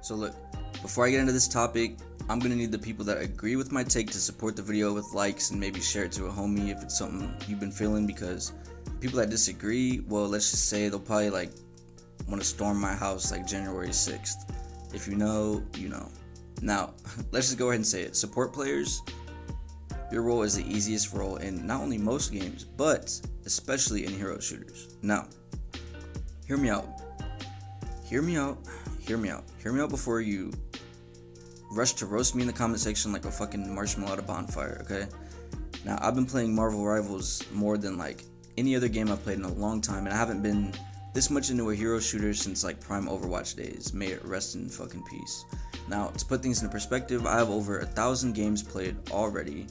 So look, before I get into this topic, I'm gonna need the people that agree with my take to support the video with likes and maybe share it to a homie if it's something you've been feeling, because people that disagree, well, let's just say they'll probably want to storm my house January 6th. If you know, you know. Now, let's just go ahead and say it. Support players, your role is the easiest role in not only most games, but especially in hero shooters. Now, hear me out. Hear me out before you rush to roast me in the comment section like a fucking marshmallow at a bonfire, okay? Now, I've been playing Marvel Rivals more than any other game I've played in a long time, and I haven't been this much into a hero shooter since prime Overwatch days. May it rest in fucking peace. Now, to put things into perspective, I have over 1,000 games played already,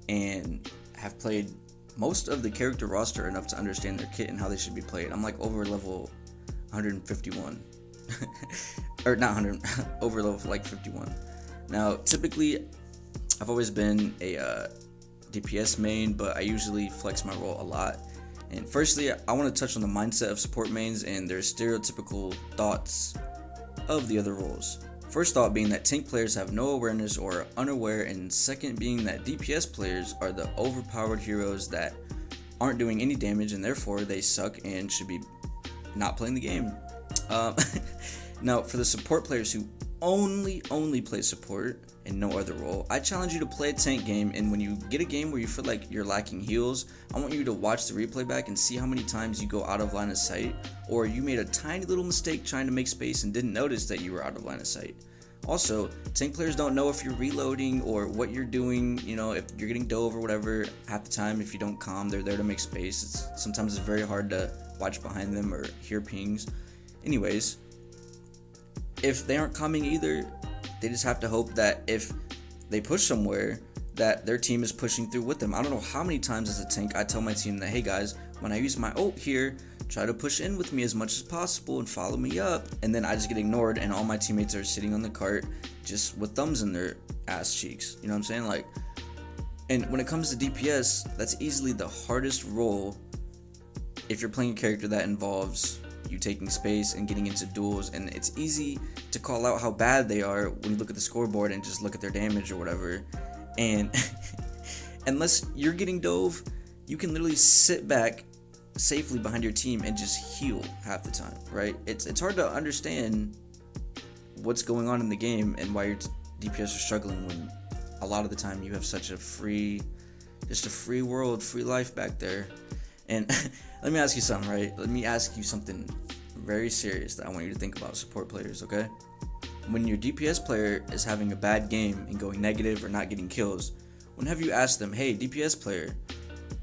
and have played most of the character roster enough to understand their kit and how they should be played. I'm over level 151. Or not 100, over level 51. Now, typically, I've always been a DPS main, but I usually flex my role a lot. And firstly, I want to touch on the mindset of support mains and their stereotypical thoughts of the other roles. First thought being that tank players have no awareness or are unaware, and second being that DPS players are the overpowered heroes that aren't doing any damage and therefore they suck and should be not playing the game. Now, for the support players who only play support and no other role, I challenge you to play a tank game, and when you get a game where you feel like you're lacking heals, I want you to watch the replay back and see how many times you go out of line of sight, or you made a tiny little mistake trying to make space and didn't notice that you were out of line of sight. Also, tank players don't know if you're reloading or what you're doing, if you're getting dove or whatever. Half the time, if you don't calm, they're there to make space. Sometimes it's very hard to watch behind them or hear pings. Anyways, if they aren't coming either, they just have to hope that if they push somewhere, that their team is pushing through with them. I don't know how many times as a tank I tell my team that, hey guys, when I use my ult here, try to push in with me as much as possible and follow me up. And then I just get ignored and all my teammates are sitting on the cart just with thumbs in their ass cheeks. You know what I'm saying? And when it comes to DPS, that's easily the hardest role if you're playing a character that involves you taking space and getting into duels, and it's easy to call out how bad they are when you look at the scoreboard and just look at their damage or whatever. And unless you're getting dove, you can literally sit back safely behind your team and just heal half the time, right? It's hard to understand what's going on in the game and why your DPS are struggling when a lot of the time you have such a free world, free life back there. And let me ask you something, right? Let me ask you something very serious that I want you to think about support players, okay? When your DPS player is having a bad game and going negative or not getting kills, when have you asked them, hey, DPS player,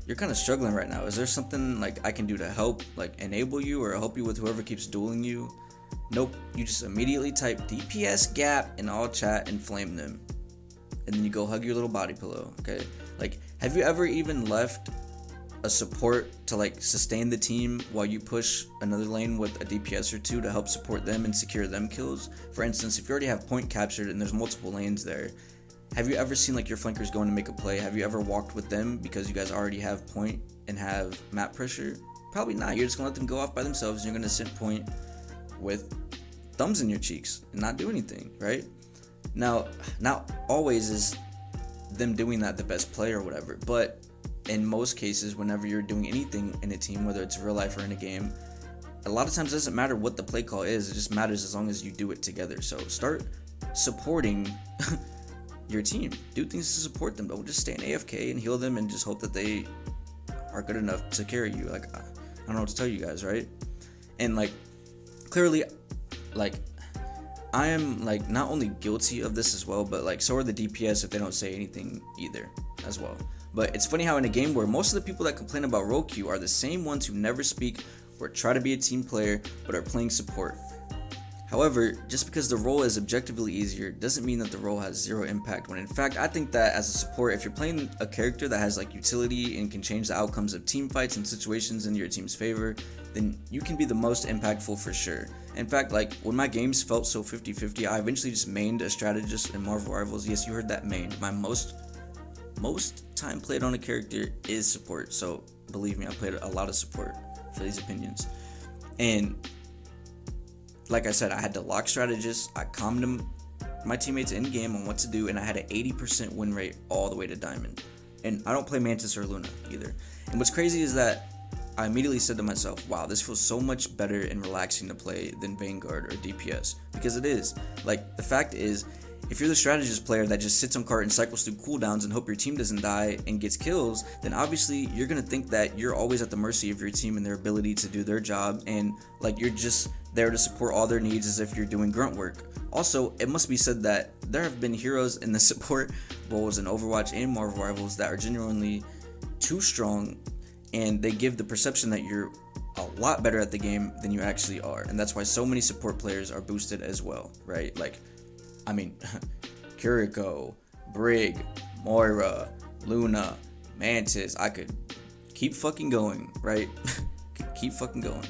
you're kind of struggling right now. Is there something I can do to help, enable you or help you with whoever keeps dueling you? Nope, you just immediately type DPS gap in all chat and flame them. And then you go hug your little body pillow, okay? Have you ever even left a support to sustain the team while you push another lane with a DPS or two to help support them and secure them kills? For instance, if you already have point captured and there's multiple lanes there, have you ever seen your flankers going to make a play? Have you ever walked with them because you guys already have point and have map pressure? Probably not. You're just gonna let them go off by themselves and you're gonna sit point with thumbs in your cheeks and not do anything, right? Now, not always is them doing that the best play or whatever, but in most cases, whenever you're doing anything in a team, whether it's real life or in a game, a lot of times it doesn't matter what the play call is. It just matters as long as you do it together. So start supporting your team. Do things to support them. Don't just stay in AFK and heal them and just hope that they are good enough to carry you. I don't know what to tell you guys, right? And clearly, I am not only guilty of this as well, but so are the DPS if they don't say anything either as well. But it's funny how in a game where most of the people that complain about role queue are the same ones who never speak or try to be a team player but are playing support. However, just because the role is objectively easier doesn't mean that the role has zero impact, when in fact I think that as a support, if you're playing a character that has utility and can change the outcomes of team fights and situations in your team's favor, then you can be the most impactful for sure. In fact, when my games felt so 50-50, I eventually just mained a strategist in Marvel Rivals. Yes, you heard that, mained. My most time played on a character is support, so believe me, I played a lot of support for these opinions. And like I said, I had to lock strategists. I calmed them, my teammates in game on what to do, and I had an 80% win rate all the way to diamond. And I don't play Mantis or Luna either. And what's crazy is that I immediately said to myself, wow, this feels so much better and relaxing to play than Vanguard or DPS. Because it is. Like, the fact is, if you're the strategist player that just sits on cart and cycles through cooldowns and hope your team doesn't die and gets kills, then obviously you're going to think that you're always at the mercy of your team and their ability to do their job, and like you're just there to support all their needs as if you're doing grunt work. Also, it must be said that there have been heroes in the support roles in Overwatch and Marvel Rivals that are genuinely too strong, and they give the perception that you're a lot better at the game than you actually are, and that's why so many support players are boosted as well, right? Like, I mean, Kiriko, Brig, Moira, Luna, Mantis, I could keep fucking going, right? Keep fucking going.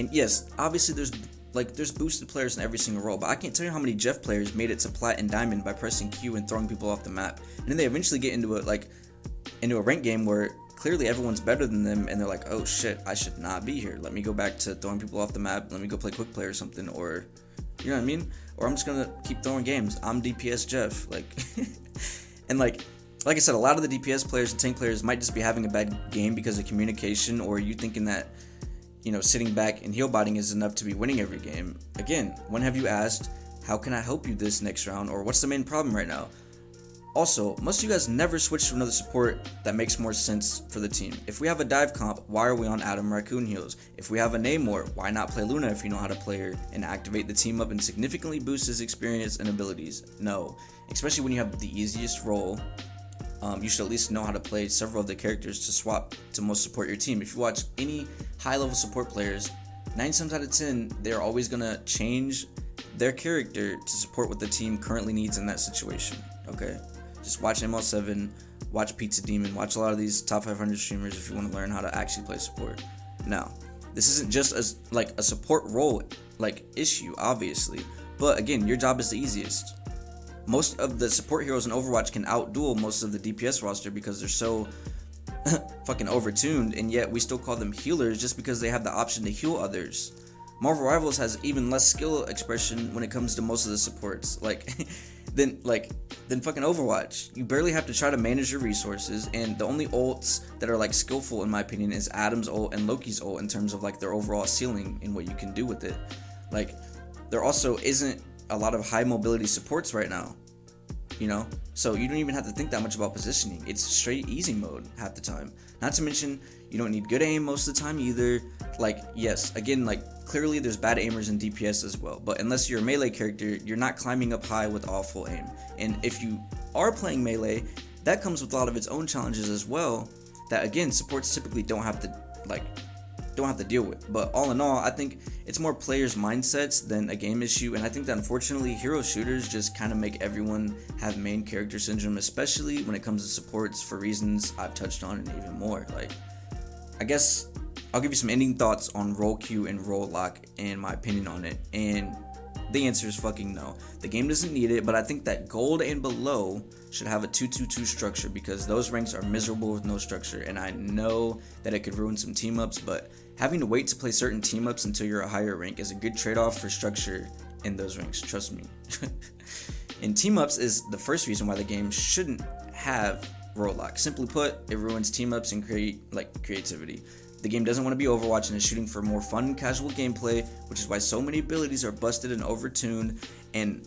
And yes, obviously there's boosted players in every single role, but I can't tell you how many Jeff players made it to Plat and Diamond by pressing Q and throwing people off the map. And then they eventually get into a rank game where clearly everyone's better than them, and they're like, oh shit, I should not be here. Let me go back to throwing people off the map. Let me go play quick play or something, or you know what I mean? Or I'm just gonna keep throwing games. I'm DPS Jeff, like, and like I said, a lot of the DPS players and tank players might just be having a bad game because of communication, or you thinking that, you know, sitting back and heal botting is enough to be winning every game. Again, when have you asked, how can I help you this next round, or what's the main problem right now? Also, most of you guys never switch to another support that makes more sense for the team. If we have a dive comp, why are we on Adam Raccoon heals? If we have a Namor, why not play Luna if you know how to play her and activate the team up and significantly boost his experience and abilities? No, especially when you have the easiest role. You should at least know how to play several of the characters to swap to most support your team. If you watch any high-level support players, 9 times out of 10, they're always gonna change their character to support what the team currently needs in that situation. Okay. Just watch ML7, watch Pizza Demon, watch a lot of these top 500 streamers if you want to learn how to actually play support. Now, this isn't just a support role issue, obviously, but again, your job is the easiest. Most of the support heroes in Overwatch can outduel most of the DPS roster because they're so fucking overtuned, and yet we still call them healers just because they have the option to heal others. Marvel Rivals has even less skill expression when it comes to most of the supports, than fucking Overwatch. You barely have to try to manage your resources, and the only ults that are skillful in my opinion is Adam's ult and Loki's ult in terms of their overall ceiling and what you can do with it. There also isn't a lot of high mobility supports right now, you know, so you don't even have to think that much about positioning. It's straight easy mode half the time. Not to mention, you don't need good aim most of the time either. Yes, again, clearly there's bad aimers in DPS as well, but unless you're a melee character, you're not climbing up high with awful aim. And if you are playing melee, that comes with a lot of its own challenges as well, that again, supports typically don't have to deal with. But all in all, I think it's more players' mindsets than a game issue, and I think that unfortunately hero shooters just kind of make everyone have main character syndrome, especially when it comes to supports, for reasons I've touched on and even more. I guess I'll give you some ending thoughts on role queue and role lock and my opinion on it, and the answer is fucking no. The game doesn't need it, but I think that gold and below should have a 2-2-2 structure because those ranks are miserable with no structure, and I know that it could ruin some team ups, but having to wait to play certain team ups until you're a higher rank is a good trade-off for structure in those ranks, trust me. And team ups is the first reason why the game shouldn't have role lock. Simply put, it ruins team ups and creativity. The game doesn't want to be Overwatch and is shooting for more fun, casual gameplay, which is why so many abilities are busted and overtuned, and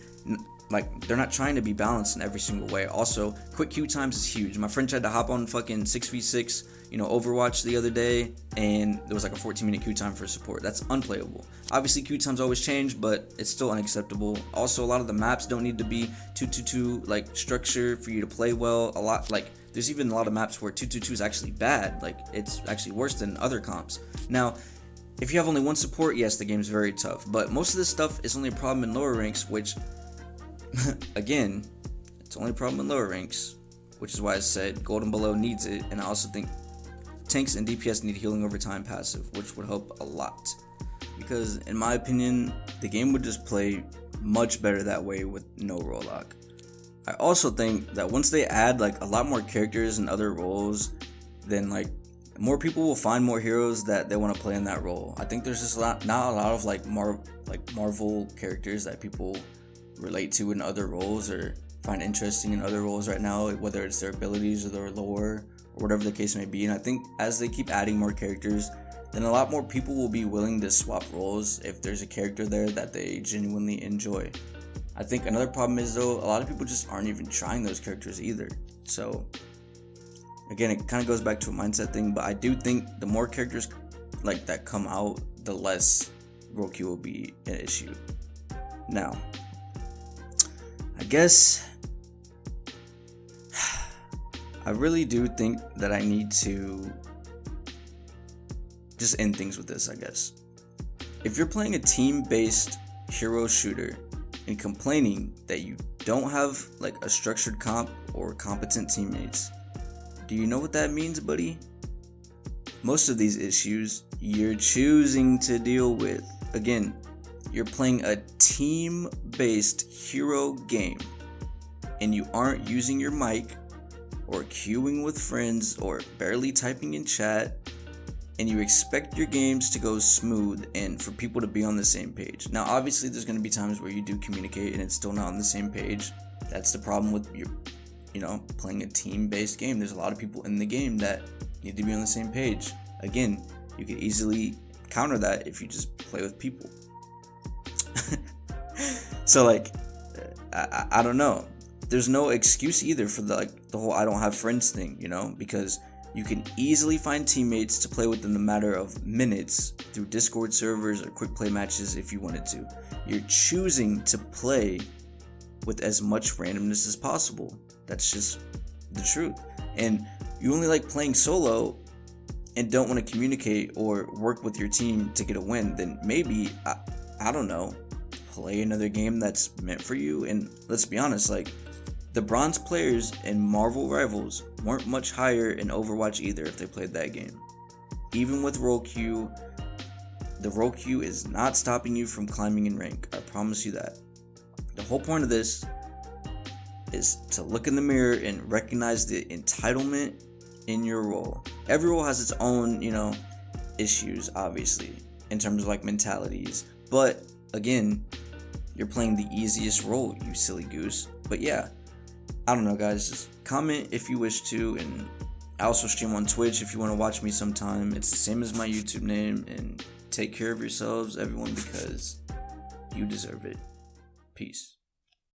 they're not trying to be balanced in every single way. Also, quick queue times is huge. My friend tried to hop on fucking 6v6, Overwatch the other day, and there was a 14-minute queue time for support. That's unplayable. Obviously, queue times always change, but it's still unacceptable. Also, a lot of the maps don't need to be 2-2-2 structure for you to play well. There's even a lot of maps where 2-2-2 is actually bad. It's actually worse than other comps. Now, if you have only one support, yes, the game's very tough, but most of this stuff is only a problem in lower ranks, which again, it's only a problem in lower ranks, which is why I said gold and below needs it, and I also think tanks and DPS need healing over time passive, which would help a lot, because in my opinion, the game would just play much better that way with no role lock. I also think that once they add a lot more characters and other roles than more people will find more heroes that they want to play in that role. I think there's just not a lot of like Marvel characters that people relate to in other roles or find interesting in other roles right now, whether it's their abilities or their lore or whatever the case may be. And I think as they keep adding more characters, then a lot more people will be willing to swap roles if there's a character there that they genuinely enjoy. I think another problem is, though, a lot of people just aren't even trying those characters either. So again, it kind of goes back to a mindset thing, but I do think the more characters like that come out, the less role queue will be an issue. Now, I guess I really do think that I need to just end things with this, I guess. If you're playing a team-based hero shooter and complaining that you don't have like a structured comp or competent teammates, do you know what that means, buddy? Most of these issues you're choosing to deal with. Again, you're playing a team-based hero game and you aren't using your mic or queuing with friends or barely typing in chat, and you expect your games to go smooth and for people to be on the same page. Now, obviously, there's going to be times where you do communicate and it's still not on the same page. That's the problem with your, playing a team-based game. There's a lot of people in the game that need to be on the same page. Again, you can easily counter that if you just play with people. So, like, I don't know. There's no excuse either for the whole I don't have friends thing, because you can easily find teammates to play with in a matter of minutes through Discord servers or quick play matches if you wanted to. You're choosing to play with as much randomness as possible. That's just the truth. And you only like playing solo and don't want to communicate or work with your team to get a win, then maybe, I don't know, play another game that's meant for you. And let's be honest, like, the bronze players in Marvel Rivals weren't much higher in Overwatch either if they played that game. Even with role queue, the role queue is not stopping you from climbing in rank. I promise you that. The whole point of this is to look in the mirror and recognize the entitlement in your role. Every role has its own, issues, obviously, in terms of like mentalities. But again, you're playing the easiest role, you silly goose. But yeah, I don't know, guys. Just comment if you wish to, and I also stream on Twitch if you want to watch me sometime. It's the same as my YouTube name, and take care of yourselves, everyone, because you deserve it. Peace.